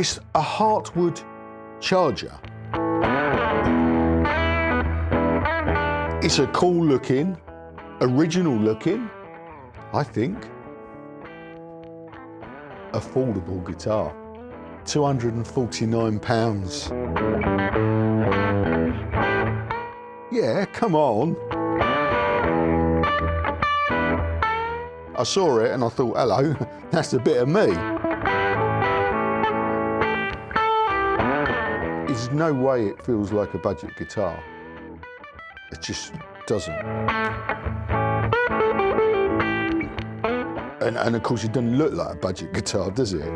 It's a Hartwood charger. It's a cool looking, original looking, I think, affordable guitar. £249. Yeah, come on. I saw it and I thought, hello, that's a bit of me. There's no way it feels like a budget guitar. It just doesn't. And of course it doesn't look like a budget guitar, does it?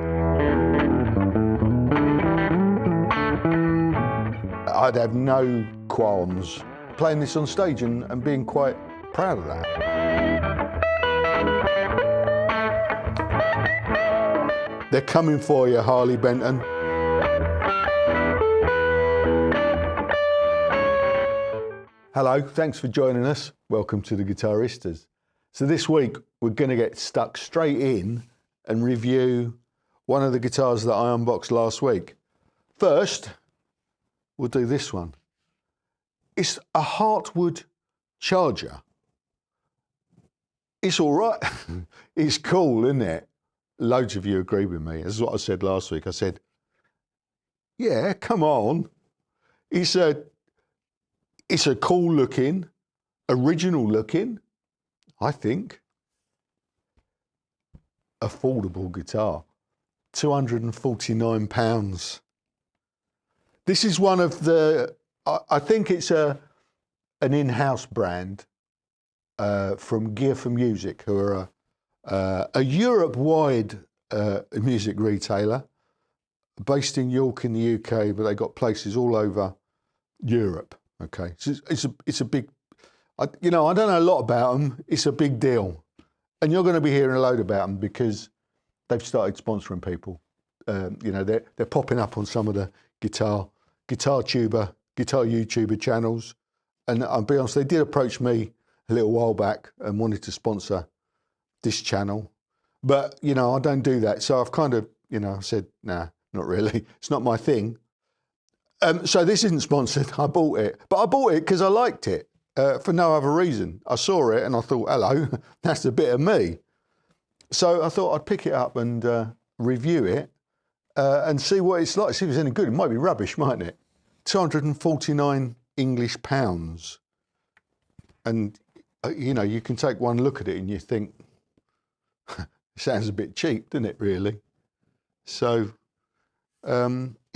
I'd have no qualms playing this on stage and being quite proud of that. They're coming for you, Harley Benton. Hello, thanks for joining us. Welcome to the Guitaristas. So this week we're going to get stuck straight in and review one of the guitars that I unboxed last week. First, we'll do this one. It's a Hartwood charger. It's all right. It's cool, isn't it? Loads of you agree with me. This is what I said last week. I said, yeah, come on. It's a cool looking, original looking, I think, affordable guitar. £249. This is one of the, I think it's an in-house brand from Gear for Music, who are a Europe-wide music retailer based in York in the UK, but they got places all over Europe. Okay, so it's a big, I don't know a lot about them. It's a big deal, and you're going to be hearing a load about them because they've started sponsoring people. They're popping up on some of the guitar YouTuber channels, and I'll be honest, they did approach me a little while back and wanted to sponsor this channel, but I don't do that. So I've kind of said, nah, not really. It's not my thing. So this isn't sponsored. I bought it, but I bought it because I liked it for no other reason. I saw it and I thought, hello, that's a bit of me. So I thought I'd pick it up and review it and see what it's like. See if it's any good. It might be rubbish, mightn't it? 249 English pounds, and you can take one look at it and you think, it sounds a bit cheap, doesn't it? Really. So.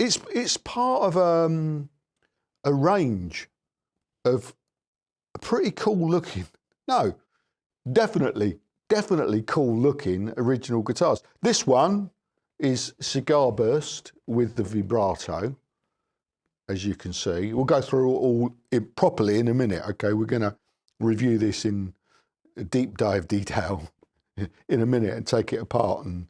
It's part of a range of pretty cool looking, definitely cool looking original guitars. This one is Cigar Burst with the vibrato, as you can see. We'll go through all it properly in a minute. Okay, we're going to review this in a deep dive detail in a minute and take it apart and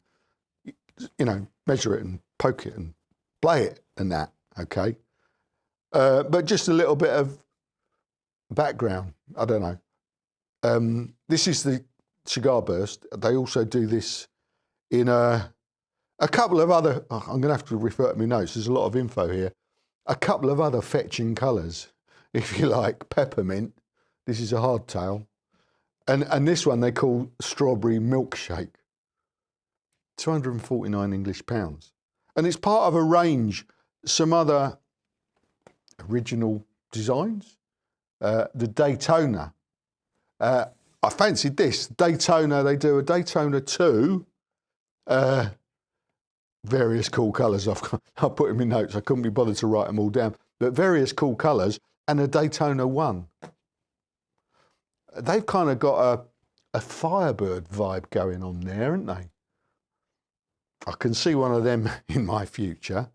measure it and poke it and play it and that, okay? But just a little bit of background, I don't know. This is the Cigar Burst. They also do this in a couple of other, I'm going to have to refer to my notes, there's a lot of info here. A couple of other fetching colours, if you like. Peppermint, this is a hardtail. And this one they call Strawberry Milkshake. 249 English pounds. And it's part of a range, some other original designs. The Daytona. I fancied this. Daytona, they do a Daytona 2. Various cool colours. I've put in my notes. I couldn't be bothered to write them all down. But various cool colours. And a Daytona 1. They've kind of got a Firebird vibe going on there, haven't they? I can see one of them in my future.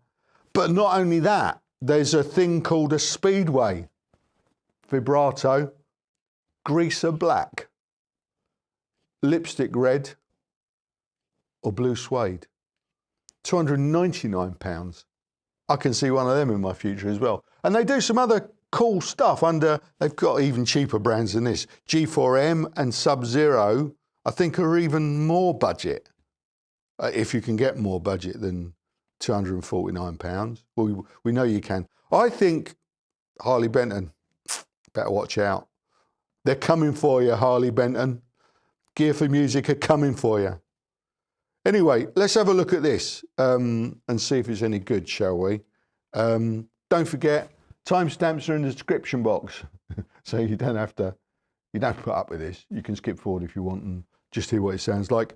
But not only that, there's a thing called a Speedway vibrato, greaser black, lipstick red, or blue suede. £299. I can see one of them in my future as well. And they do some other cool stuff they've got even cheaper brands than this. G4M and Sub-Zero, I think, are even more budget. If you can get more budget than £249. Well, we know you can. I think Harley Benton, better watch out. They're coming for you, Harley Benton. Gear for Music are coming for you. Anyway, let's have a look at this and see if it's any good, shall we? Don't forget, timestamps are in the description box, so you don't have to put up with this. You can skip forward if you want and just hear what it sounds like.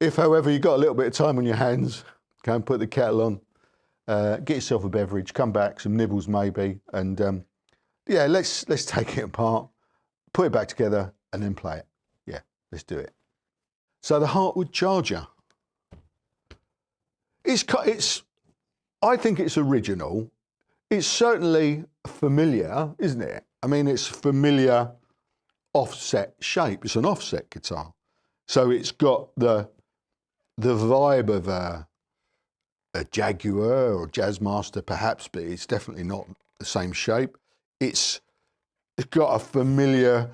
If, however, you've got a little bit of time on your hands, go and put the kettle on, get yourself a beverage, come back, some nibbles maybe, and yeah, let's take it apart, put it back together, and then play it. Yeah, let's do it. So the Hartwood Charger. I think it's original. It's certainly familiar, isn't it? I mean, it's familiar offset shape. It's an offset guitar. So it's got the vibe of a Jaguar or Jazzmaster perhaps, but it's definitely not the same shape. It's got a familiar,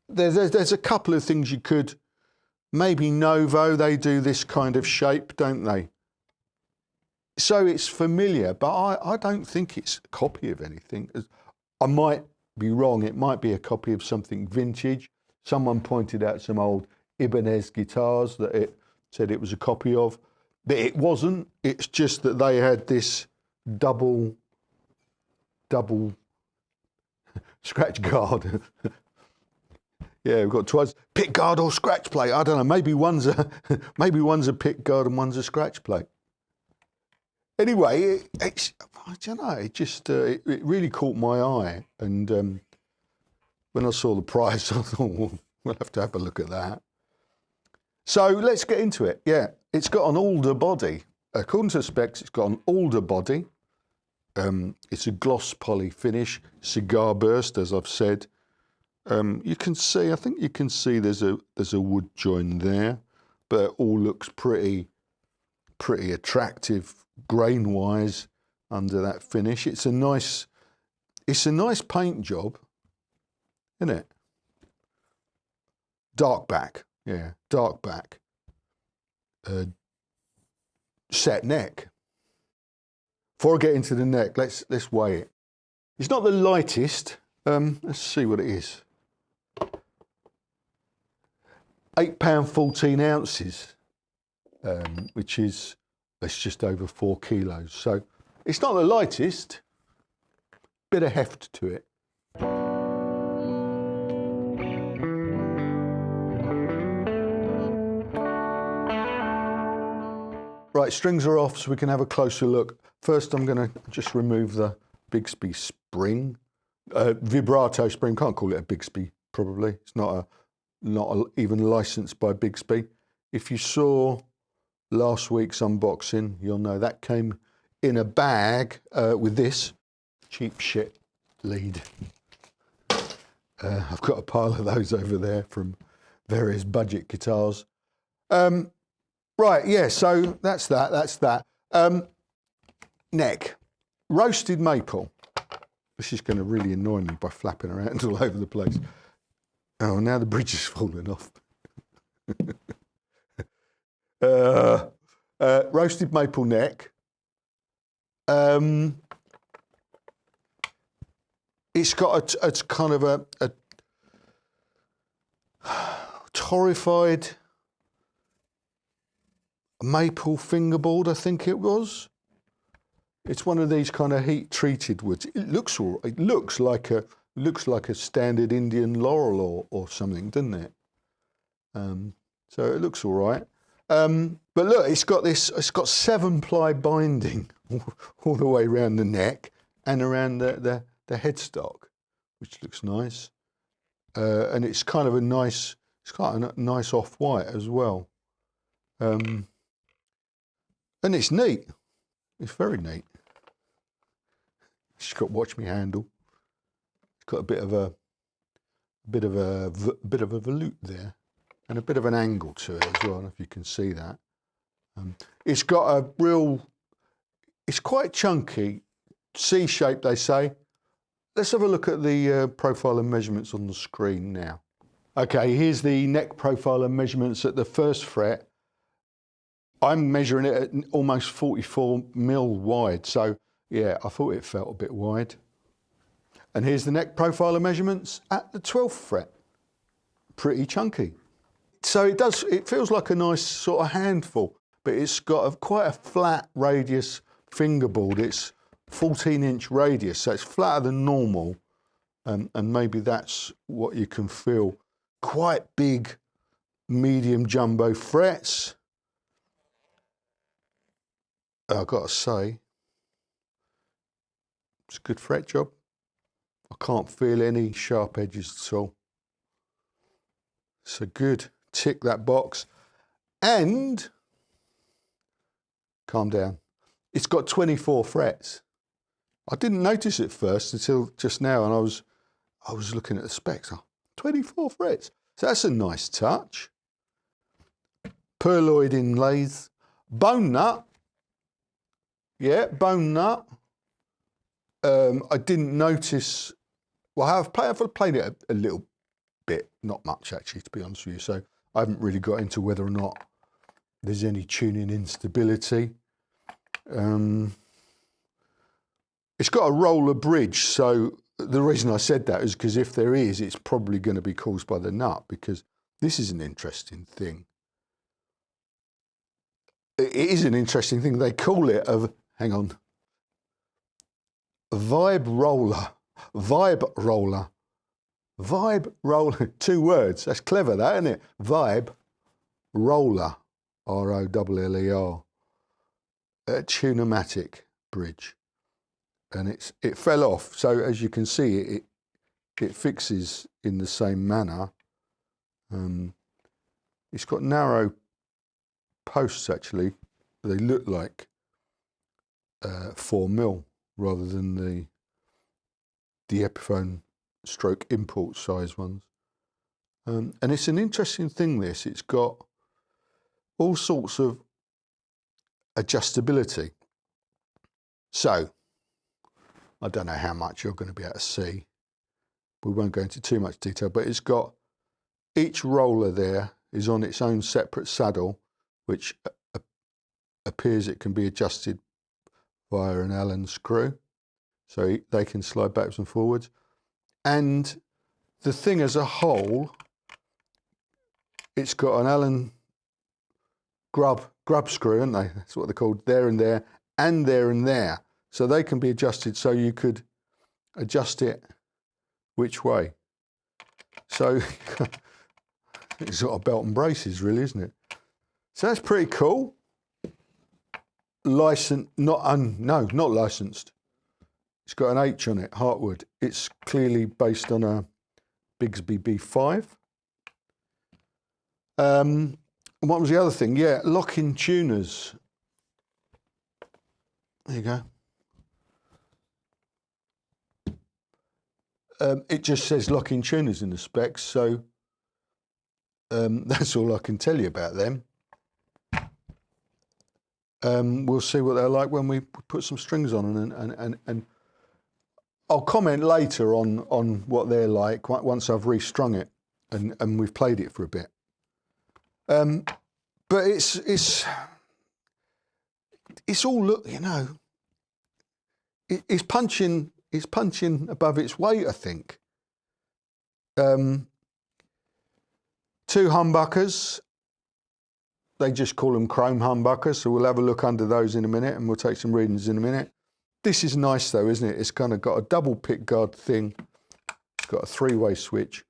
there's a couple of things you could, maybe Novo, they do this kind of shape, don't they? So it's familiar, but I don't think it's a copy of anything. I might be wrong. It might be a copy of something vintage. Someone pointed out some old Ibanez guitars that it said it was a copy of, but it wasn't. It's just that they had this double scratch guard. Yeah, we've got twice pick guard or scratch plate. I don't know. Maybe one's a pick guard and one's a scratch plate. Anyway, I don't know. It just it really caught my eye, and when I saw the price, I thought, well, we'll have to have a look at that. So let's get into it. Yeah, it's got an alder body. According to the specs, it's got an alder body. It's a gloss poly finish, cigar burst, as I've said. You can see, I think you can see there's a wood join there, but it all looks pretty attractive grain-wise under that finish. It's a nice paint job, isn't it? Dark back, yeah, dark back. Set neck. Before I get into the neck, let's weigh it. It's not the lightest. Let's see what it is. £8 14 ounces, which is, it's just over 4 kilos. So it's not the lightest, bit of heft to it. Right, strings are off so we can have a closer look. First, I'm going to just remove the Bigsby spring, vibrato spring. Can't call it a Bigsby, probably. It's not even licensed by Bigsby. If you saw last week's unboxing, you'll know that came in a bag with this cheap shit lead. I've got a pile of those over there from various budget guitars. Right, yeah, so that's that. Neck, roasted maple. This is going to really annoy me by flapping around all over the place. Oh, now the bridge is falling off. Roasted maple neck. It's got it's kind of a torrified maple fingerboard, I think it was. It's one of these kind of heat-treated woods. It looks like a standard Indian laurel or something, doesn't it? So it looks all right. But look, it's got 7-ply binding all the way around the neck and around the headstock, which looks nice. And it's kind of a nice off-white as well. And it's neat. It's very neat. It's got watch me handle. It's got a bit of a volute there, and a bit of an angle to it as well. I don't know if you can see that. It's got it's quite chunky, C-shape they say. Let's have a look at the profile and measurements on the screen now. Okay, here's the neck profile and measurements at the first fret. I'm measuring it at almost 44 mil wide. So yeah, I thought it felt a bit wide. And here's the neck profiler measurements at the 12th fret. Pretty chunky. So it feels like a nice sort of handful, but it's got quite a flat radius fingerboard. It's 14-inch radius, so it's flatter than normal. And maybe that's what you can feel. Quite big, medium jumbo frets. I've got to say, it's a good fret job. I can't feel any sharp edges at all. So good, tick that box. And, calm down, it's got 24 frets. I didn't notice it first until just now, and I was looking at the specs. 24 frets, so that's a nice touch. Pearloid inlays, bone nut. Yeah, bone nut. I didn't notice. Well, I've played it a little bit, not much actually, to be honest with you. So I haven't really got into whether or not there's any tuning instability. It's got a roller bridge, so the reason I said that is because if there is, it's probably going to be caused by the nut, because this is an interesting thing. It is an interesting thing. They call it hang on, vibe roller. 2 words. That's clever, that, isn't it? Vibe roller, R-O-L-L-E-R. A tunematic bridge, and it fell off. So as you can see, it fixes in the same manner. It's got narrow posts actually. They look like 4 mil rather than the Epiphone stroke import size ones. And it's an interesting thing, this. It's got all sorts of adjustability. So, I don't know how much you're going to be able to see. We won't go into too much detail, but it's got, each roller there is on its own separate saddle, which appears it can be adjusted via an Allen screw. So they can slide backwards and forwards. And the thing as a whole, it's got an Allen grub screw, aren't they? That's what they're called, there and there, and there and there. So they can be adjusted, so you could adjust it which way. So it's sort of belt and braces, really, isn't it? So that's pretty cool. Licensed, not licensed. It's got an H on it, Hartwood. It's clearly based on a Bigsby B5. And what was the other thing? Yeah, lock-in tuners. There you go. It just says lock-in tuners in the specs, so that's all I can tell you about them. We'll see what they're like when we put some strings on, and I'll comment later on what they're like once I've restrung it and we've played it for a bit. But it's all, look, you know, it's punching above its weight, I think. 2 humbuckers. They just call them chrome humbuckers, so we'll have a look under those in a minute, and we'll take some readings in a minute. This is nice though, isn't it? It's kind of got a double pickguard thing. It's got a 3-way switch,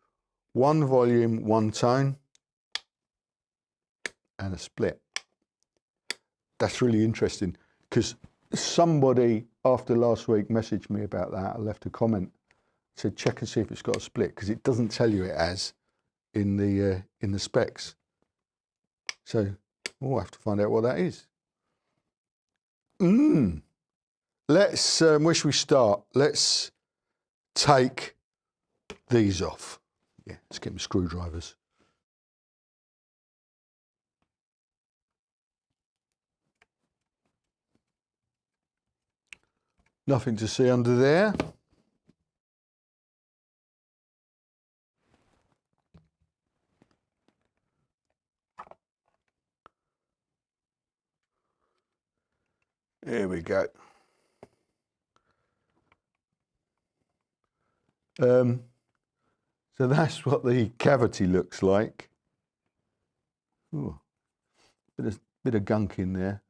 1 volume, 1 tone, and a split. That's really interesting, because somebody after last week messaged me about that. I left a comment, said check and see if it's got a split, because it doesn't tell you it has in the specs. So we'll have to find out what that is. Let's, where should we start? Let's take these off. Yeah, let's get my screwdrivers. Nothing to see under there. Here we go. So that's what the cavity looks like. Ooh, bit of gunk in there.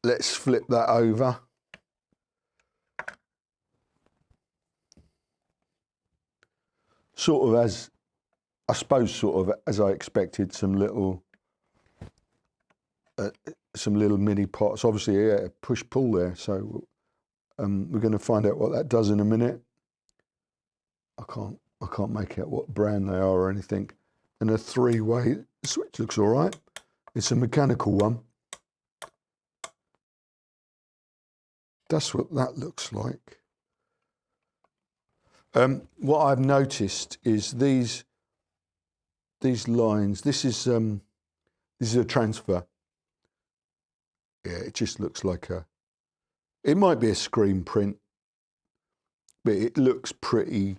Let's flip that over. Sort of as, I suppose, sort of as I expected, some little mini pots. Obviously, yeah, push-pull there. So we're going to find out what that does in a minute. I can't make out what brand they are or anything. And a three-way switch looks all right. It's a mechanical one. That's what that looks like. What I've noticed is these lines. This is a transfer. Yeah, it just looks like it might be a screen print, but it looks pretty.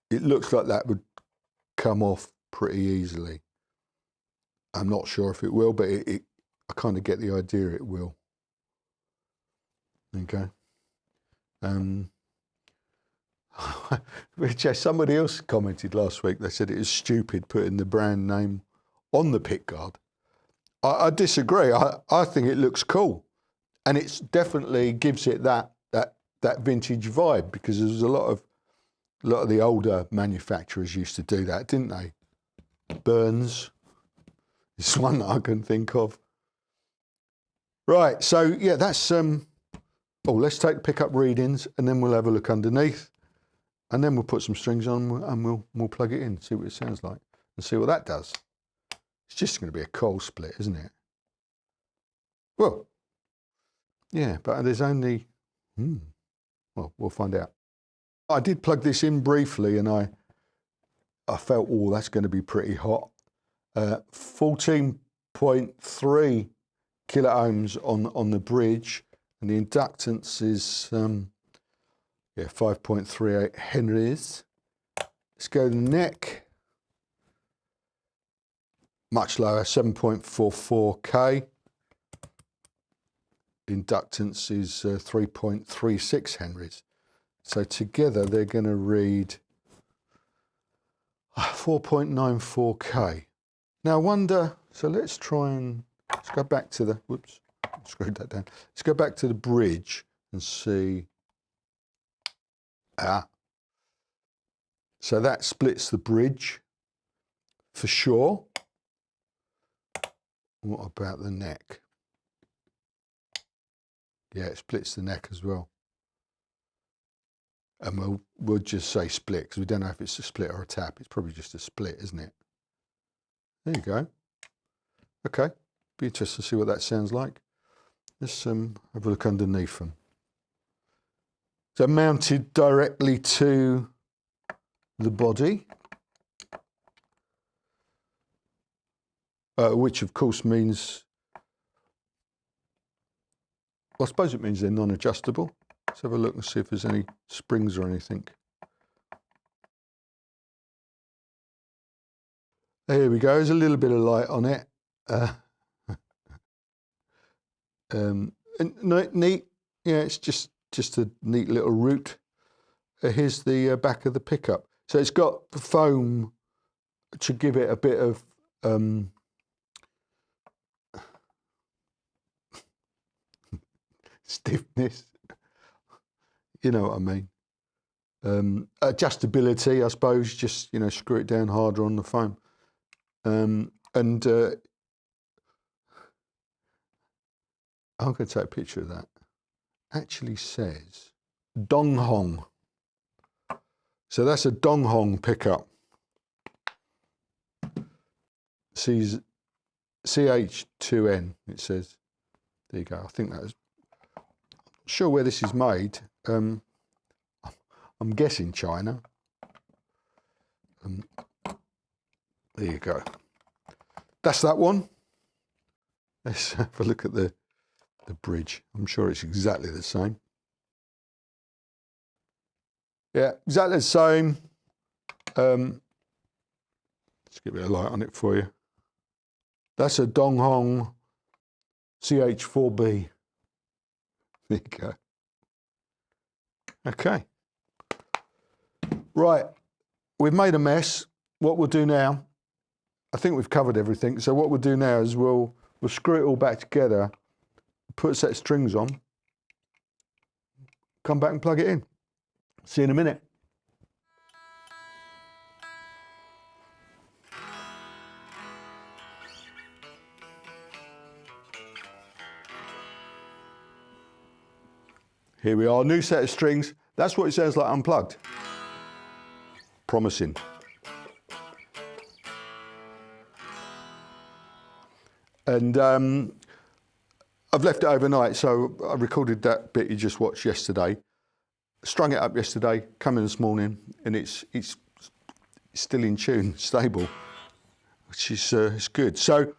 It looks like that would come off pretty easily. I'm not sure if it will, but I kind of get the idea it will. Okay. Which somebody else commented last week. They said it was stupid putting the brand name on the pickguard. I disagree. I think it looks cool, and it's definitely gives it that vintage vibe, because there's a lot of the older manufacturers used to do that, didn't they? Burns is one that I can think of. Right. So yeah, that's let's take the pickup readings, and then we'll have a look underneath, and then we'll put some strings on, and we'll plug it in, see what it sounds like, and see what that does. It's just going to be a coil split, isn't it? Well, yeah, but there's only, well, we'll find out. I did plug this in briefly, and I felt, oh, that's going to be pretty hot. 14.3 kilo ohms on the bridge, and the inductance is 5.38 henries. Let's go to the neck. Much lower, 7.44K. Inductance is 3.36 henries. So together they're going to read 4.94K. Now I wonder, so let's go back to the, whoops, I screwed that down. Let's go back to the bridge and see. So that splits the bridge for sure. What about the neck? Yeah, it splits the neck as well. And we'll just say split, because we don't know if it's a split or a tap. It's probably just a split, isn't it? There you go. Okay, be interested to see what that sounds like. Let's have a look underneath them. So mounted directly to the body, which of course means, well, I suppose it means they're non-adjustable. Let's have a look and see if there's any springs or anything. There we go, there's a little bit of light on it. And neat, yeah, it's just a neat little route. Here's the back of the pickup. So it's got the foam to give it a bit of stiffness. You know what I mean. Adjustability, I suppose, just, screw it down harder on the foam. I'm going to take a picture of that. Actually says Donghong. So that's a Donghong pickup. CH2N, it says. There you go. I think that is. I'm not sure where this is made. I'm guessing China. There you go. That's that one. Let's have a look at the bridge. I'm sure it's exactly the same. Yeah, exactly the same. Let's get a bit of light on it for you. That's a Donghong CH4B. There you go. Okay. Right, we've made a mess. What we'll do now, I think we've covered everything. So what we'll do now is we'll screw it all back together, put a set of strings on, come back and plug it in. See you in a minute. Here we are, new set of strings. That's what it sounds like unplugged. Promising. And I've left it overnight, so I recorded that bit you just watched yesterday. Strung it up yesterday, come in this morning, and it's still in tune, stable, which is it's good. So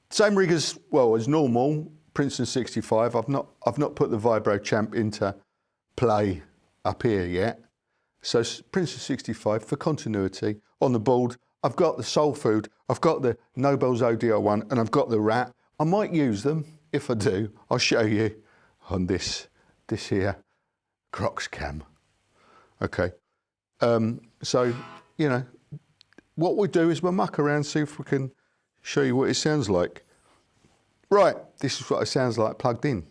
same rig as normal. Princeton 65. I've not put the vibro champ into play up here yet. So Princeton 65 for continuity. On the board, I've got the Soul Food, I've got the Nobel's ODR1, and I've got the Rat. I might use them. If I do, I'll show you on this here Crocs cam. Okay. So, you know, what we do is we'll muck around, see if we can show you what it sounds like. Right, this is what it sounds like plugged in.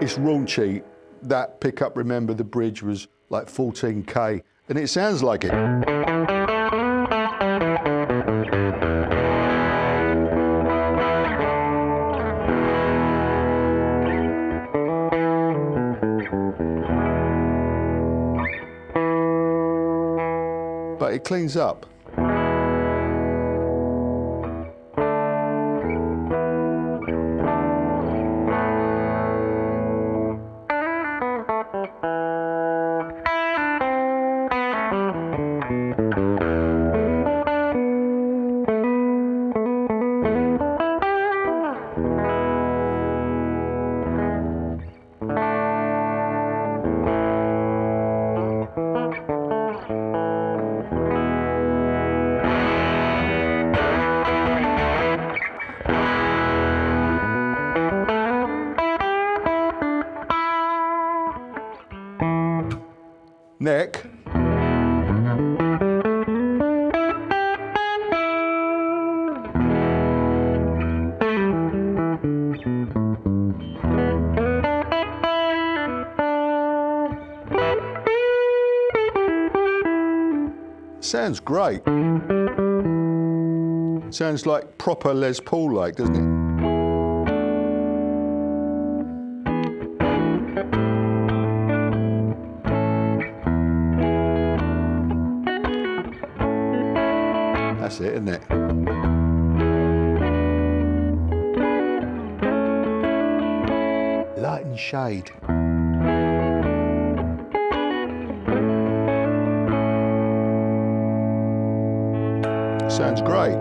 It's raunchy. That pickup, remember, the bridge was like 14K, and it sounds like it. But it cleans up. Neck. Sounds great. Sounds like proper Les Paul like, doesn't it? That's it, isn't it? Light and shade. Sounds great.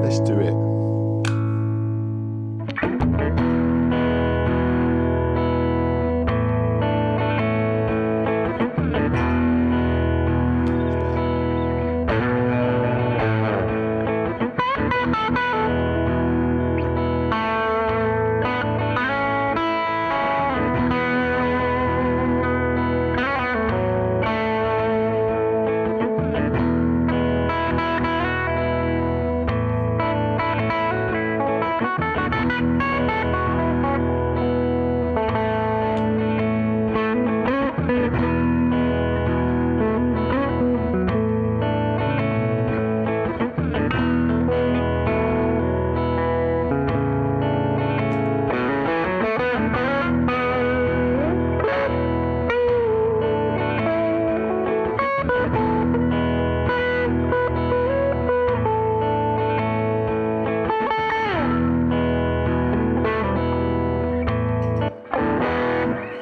Let's do it.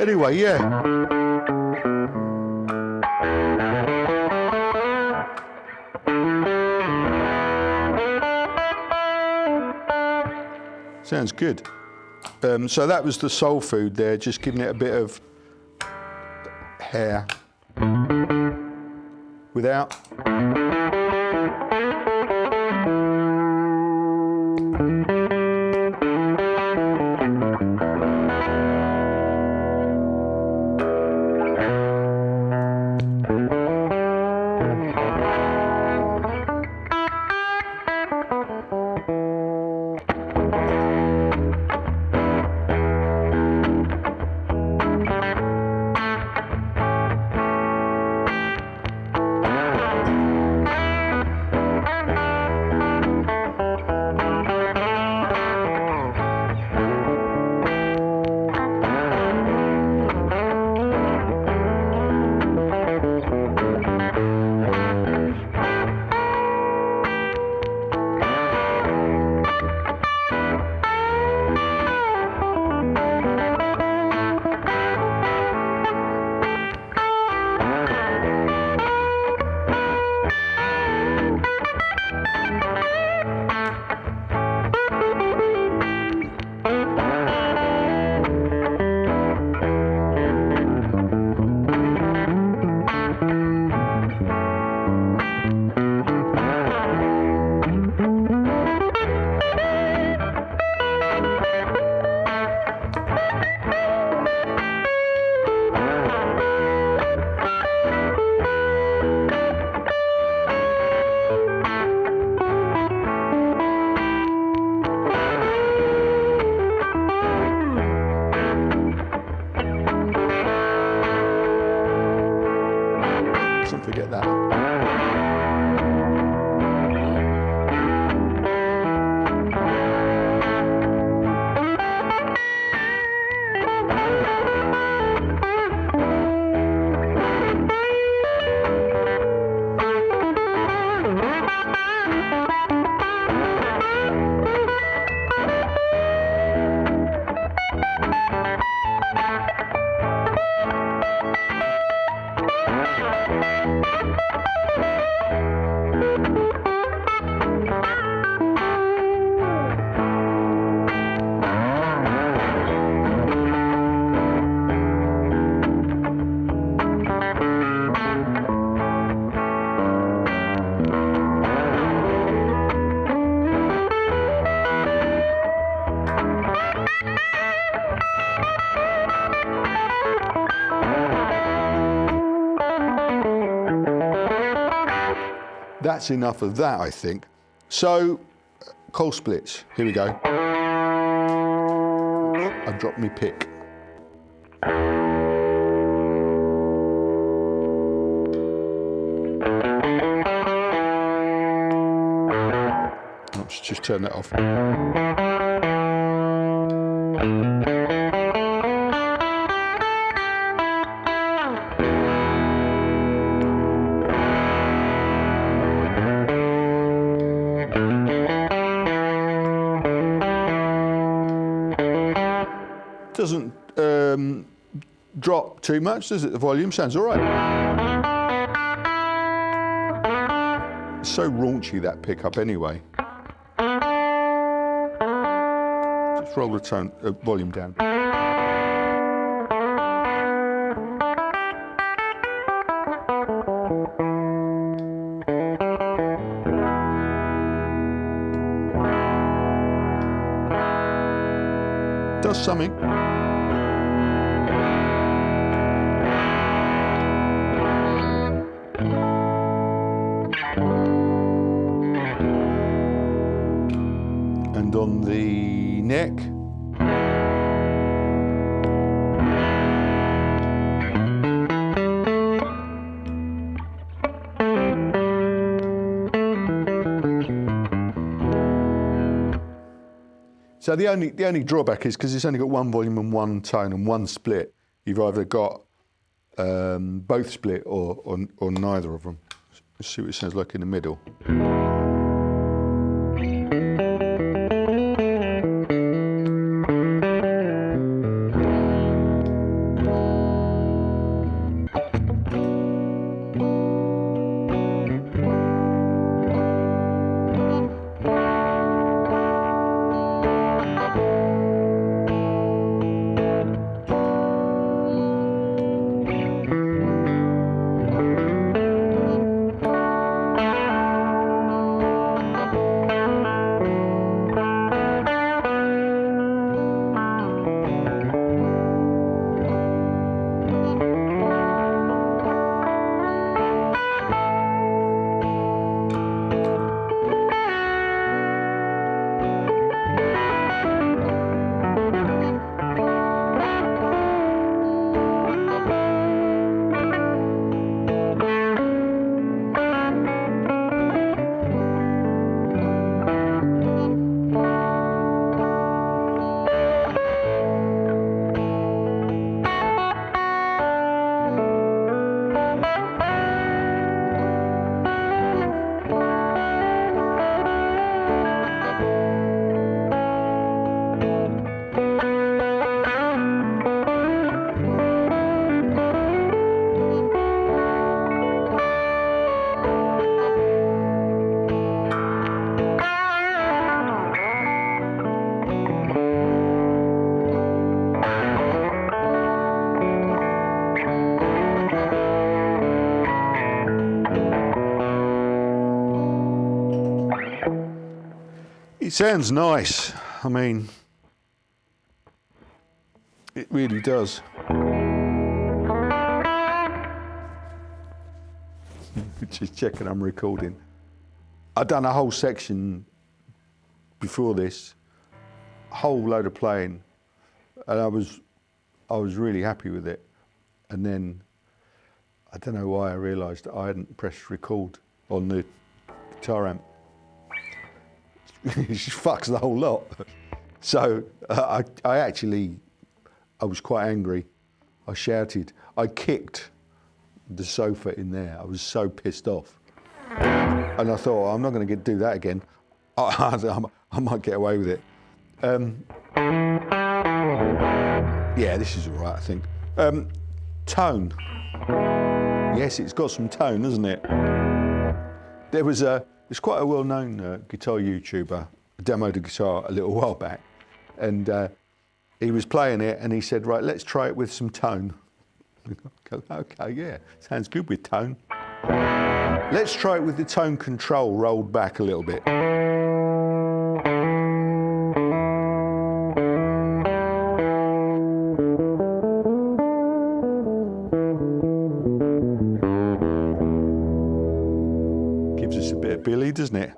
Anyway, yeah. Sounds good. So that was the soul food there, just giving it a bit of hair without. Forget that. That's enough of that, I think. So, coil splits, here we go. I dropped my pick. Let's just turn that off. Doesn't drop too much, does it? The volume sounds all right. It's so raunchy, that pickup, anyway. Just roll the volume down. Does something. And on the neck, so the only drawback is because it's only got one volume and one tone and one split. You've either got both split or neither of them. Let's see what it sounds like in the middle. It sounds nice. I mean, it really does. Just checking I'm recording. I've done a whole section before this, a whole load of playing, and I was really happy with it. And then I don't know why I realised I hadn't pressed record on the guitar amp. It just fucks the whole lot. So I was quite angry. I shouted. I kicked the sofa in there. I was so pissed off. And I thought, I'm not going to do that again. I might get away with it. Yeah, this is all right, I think. Tone. Yes, it's got some tone, hasn't it? There's quite a well-known guitar YouTuber who demoed a guitar a little while back, and he was playing it, and he said, right, let's try it with some tone. Okay, yeah, sounds good with tone. Let's try it with the tone control rolled back a little bit. Gives us a bit of Billy, doesn't it?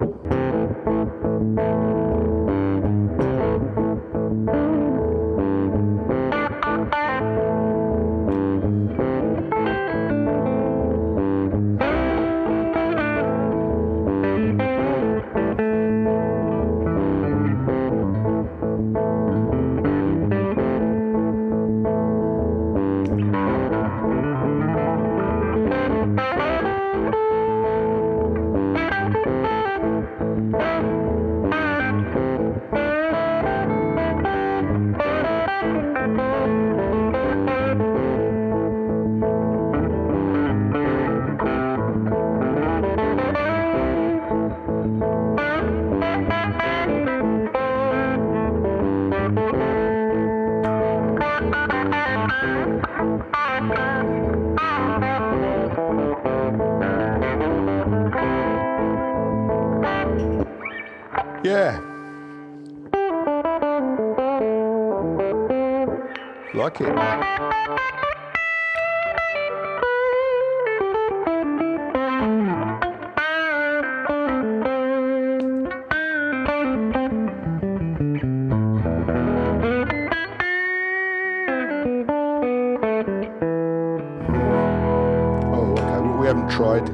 Yeah. Like it. Oh, okay, well, we haven't tried.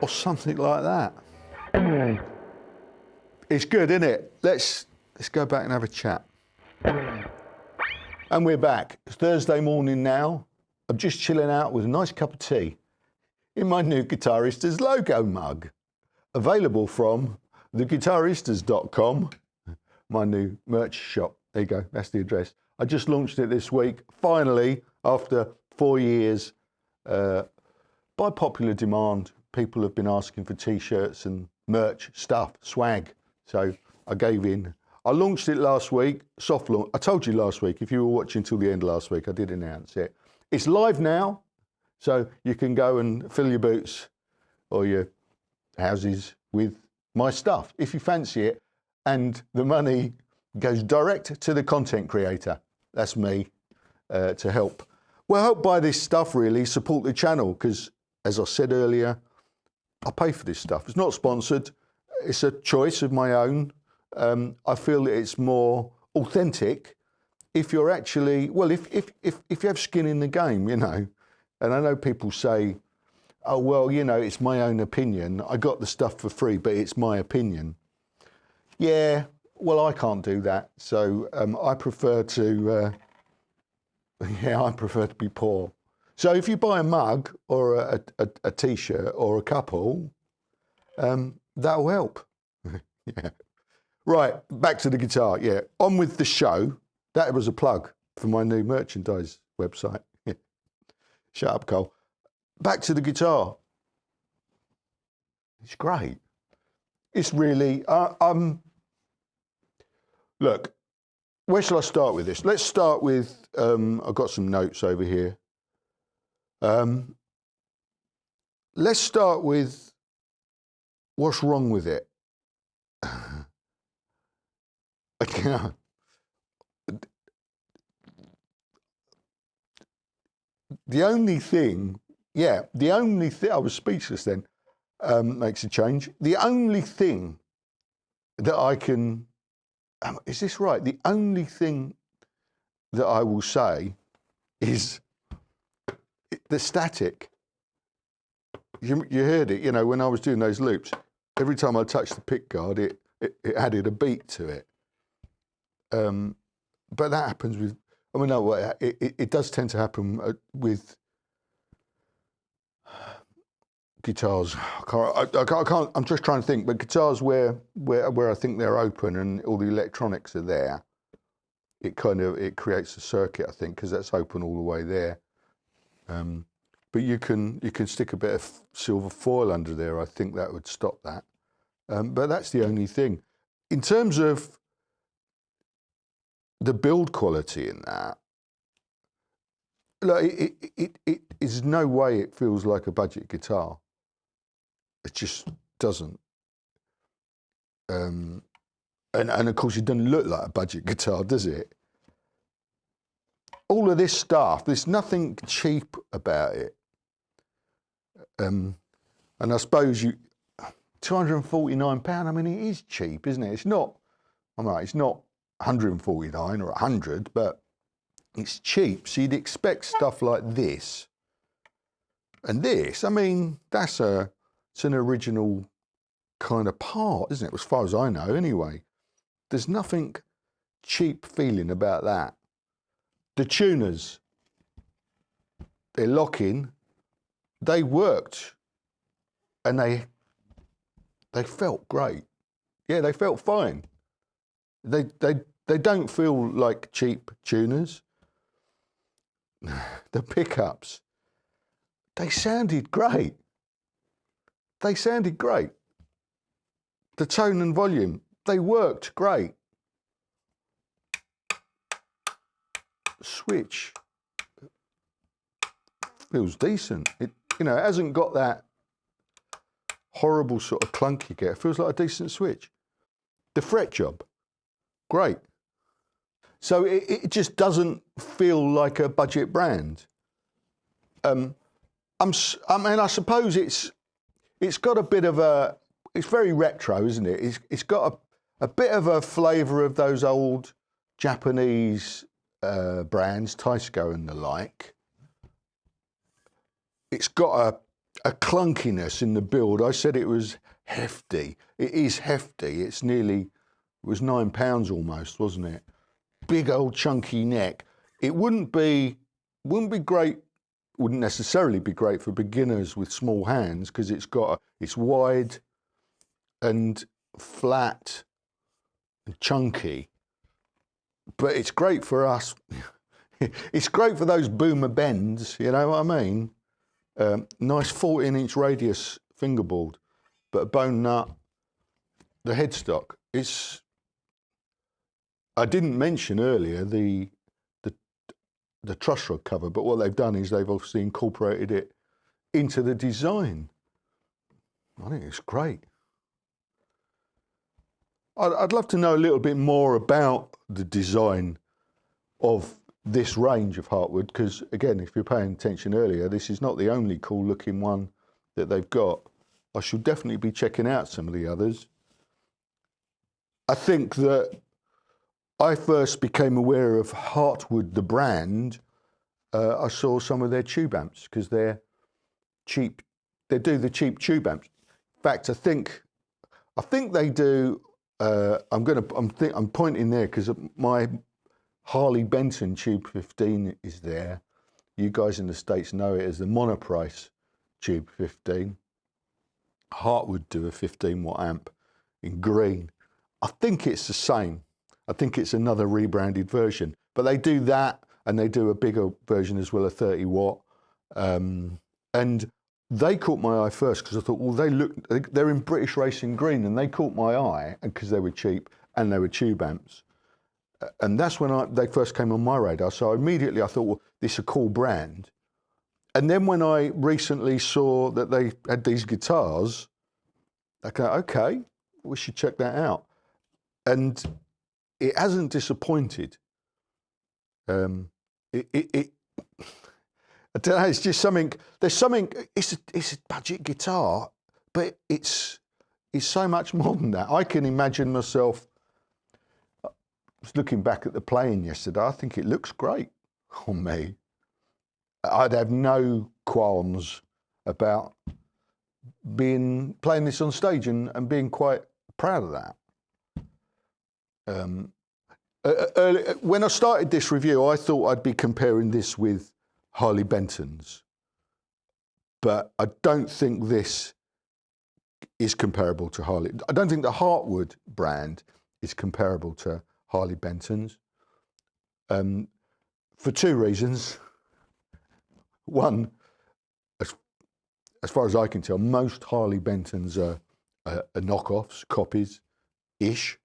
Or something like that. It's good, isn't it? Let's go back and have a chat. And we're back. It's Thursday morning now. I'm just chilling out with a nice cup of tea in my new Guitaristas logo mug, available from theguitaristas.com, my new merch shop. There you go, that's the address. I just launched it this week, finally, after 4 years. By popular demand, people have been asking for t-shirts and merch, stuff, swag. So I gave in. I launched it last week, soft launch. I told you last week, if you were watching till the end of last week, I did announce it. It's live now, so you can go and fill your boots or your houses with my stuff, if you fancy it. And the money goes direct to the content creator. That's me, to help. Well, help buy this stuff, really, support the channel, because, as I said earlier, I pay for this stuff. It's not sponsored. It's a choice of my own. I feel that it's more authentic if you're actually, well, if you have skin in the game, you know. And I know people say, oh, well, you know, it's my own opinion. I got the stuff for free, but it's my opinion. Yeah, well, I can't do that. So I prefer to, I prefer to be poor. So if you buy a mug or a t-shirt or a couple, that'll help. Yeah. Right, back to the guitar. Yeah, on with the show. That was a plug for my new merchandise website. Shut up, Cole. Back to the guitar. It's great. It's really, look, where shall I start with this? Let's start with, I've got some notes over here. Let's start with what's wrong with it. The only thing, I was speechless then, makes a change. The only thing that I can, is this right? The only thing that I will say is the static. You heard it, you know, when I was doing those loops, every time I touched the pickguard, it added a beat to it. But that happens with, I mean, no, it does tend to happen with guitars. I can't, I'm just trying to think, but guitars where I think they're open and all the electronics are there, it creates a circuit, I think, because that's open all the way there. But you can stick a bit of silver foil under there. I think that would stop that. But that's the only thing. In terms of the build quality in that, like it is no way it feels like a budget guitar. It just doesn't. And of course it doesn't look like a budget guitar, does it? All of this stuff, there's nothing cheap about it. And I suppose £249, I mean, it is cheap, isn't it? It's not, I'm right, it's not 149 or 100, but it's cheap. So you'd expect stuff like this. And this, I mean, it's an original kind of part, isn't it? As far as I know, anyway. There's nothing cheap feeling about that. The tuners, they're locking, they worked, and they felt great. Yeah, they felt fine. They don't feel like cheap tuners. The pickups, they sounded great. They sounded great. The tone and volume, they worked great. Switch feels decent. It hasn't got that horrible sort of clunky get. It feels like a decent switch. The fret job, great. So it just doesn't feel like a budget brand. I mean, I suppose it's got a bit of it's very retro, isn't it? It's got a bit of a flavour of those old Japanese brands, Taisco and the like. It's got a clunkiness in the build. I said it was hefty. It is hefty. It was £9 almost, wasn't it? Big old chunky neck. It wouldn't be great, wouldn't necessarily be great for beginners with small hands, because it's wide and flat and chunky. But it's great for us. It's great for those boomer bends, you know what I mean? Nice 14-inch radius fingerboard, but a bone nut. The headstock, I didn't mention earlier the truss rod cover, but what they've done is they've obviously incorporated it into the design. I think it's great. I'd love to know a little bit more about the design of this range of Hartwood, because again, if you're paying attention earlier, this is not the only cool looking one that they've got. I should definitely be checking out some of the others. I think that I first became aware of Hartwood, the brand. I saw some of their tube amps, because they're cheap. They do the cheap tube amps. In fact, I think they do. I'm pointing there because my Harley Benton Tube 15 is there. You guys in the States know it as the Monoprice Tube 15. Hartwood do a 15 watt amp in green. I think it's the same. I think it's another rebranded version, but they do that and they do a bigger version as well, a 30 watt. And they caught my eye first because I thought, well, they're in British Racing Green, and they caught my eye because they were cheap and they were tube amps. And that's when they first came on my radar. So immediately I thought, well, this is a cool brand. And then when I recently saw that they had these guitars, I go, okay, we should check that out. And it hasn't disappointed. I don't know, it's just something, it's a budget guitar, but it's so much more than that. I can imagine myself, I was looking back at the playing yesterday, I think it looks great on me. I'd have no qualms about playing this on stage and being quite proud of that. When I started this review, I thought I'd be comparing this with Harley Benton's, but I don't think this is comparable to Harley. I don't think the Hartwood brand is comparable to Harley Benton's, for two reasons. One, as far as I can tell, most Harley Benton's are knockoffs, copies-ish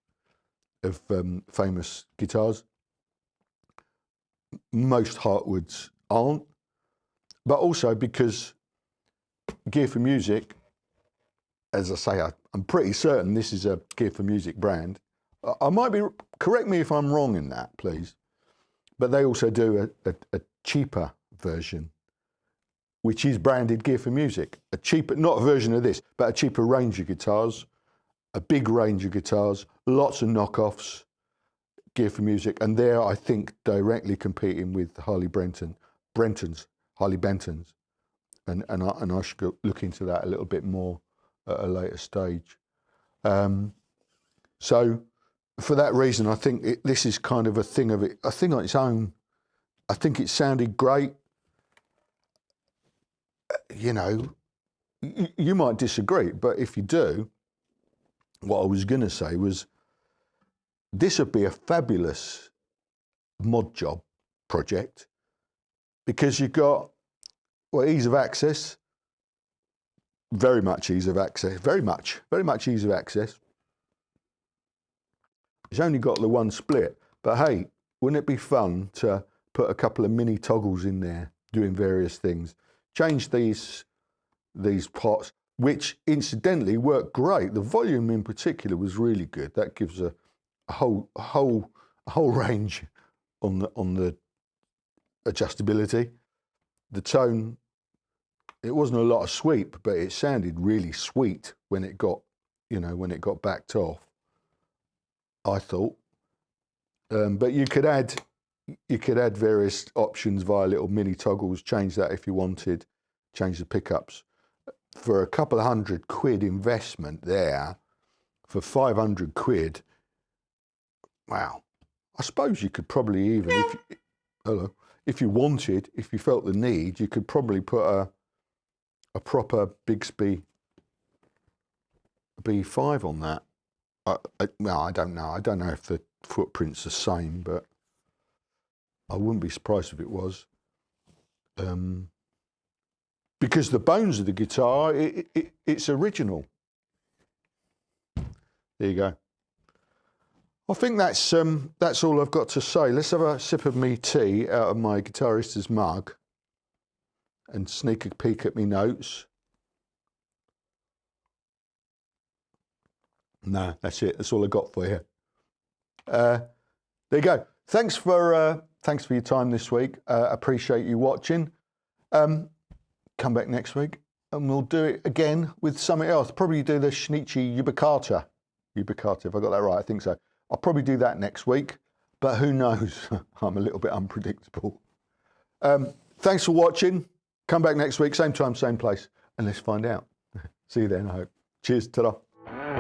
of famous guitars. Most Hartwoods aren't, but also because Gear for Music, as I say, I'm pretty certain this is a Gear for Music brand. I might be, correct me if I'm wrong in that, please, but they also do a cheaper version, which is branded Gear for Music. A cheaper, not a version of this, but a cheaper range of guitars, a big range of guitars, lots of knockoffs, Gear for Music, and they're, I think, directly competing with Harley Benton's, and I should go look into that a little bit more at a later stage. So for that reason, I think this is kind of a thing on its own. I think it sounded great. You know, you might disagree, but if you do, what I was going to say was this would be a fabulous mod job project because you've got, well, ease of access, very much ease of access, very much ease of access. It's only got the one split, but hey, wouldn't it be fun to put a couple of mini toggles in there doing various things? Change these pots, which incidentally work great. The volume in particular was really good. That gives a whole range on the adjustability. The tone, it wasn't a lot of sweep, but it sounded really sweet when it got, when it got backed off, I thought. But you could add various options via little mini toggles, change that if you wanted, change the pickups. For a couple of £100 investment there, for 500 quid, wow. I suppose you could probably even, if you wanted, if you felt the need, you could probably put a proper Bigsby B5 on that. Well, I don't know. I don't know if the footprint's the same, but I wouldn't be surprised if it was. Because the bones of the guitar, it's original. There you go. I think that's all I've got to say. Let's have a sip of me tea out of my Guitaristas mug and sneak a peek at me notes. No, that's it. That's all I got for you. There you go. Thanks for your time this week. Appreciate you watching. Come back next week and we'll do it again with something else. Probably do the Shinichi Yubikata. Yubikata, if I got that right, I think so. I'll probably do that next week, but who knows? I'm a little bit unpredictable. Thanks for watching. Come back next week, same time, same place, and let's find out. See you then, I hope. Cheers, ta-da. Bye.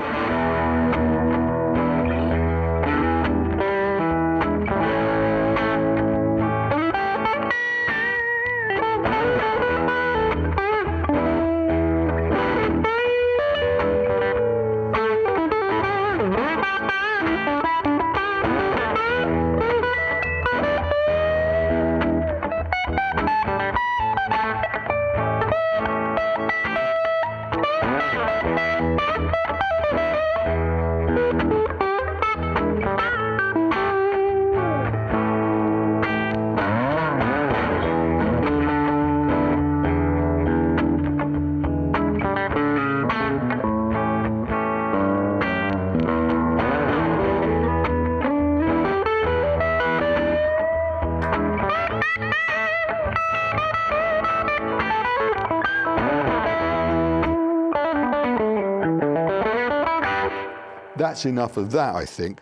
That's enough of that, I think.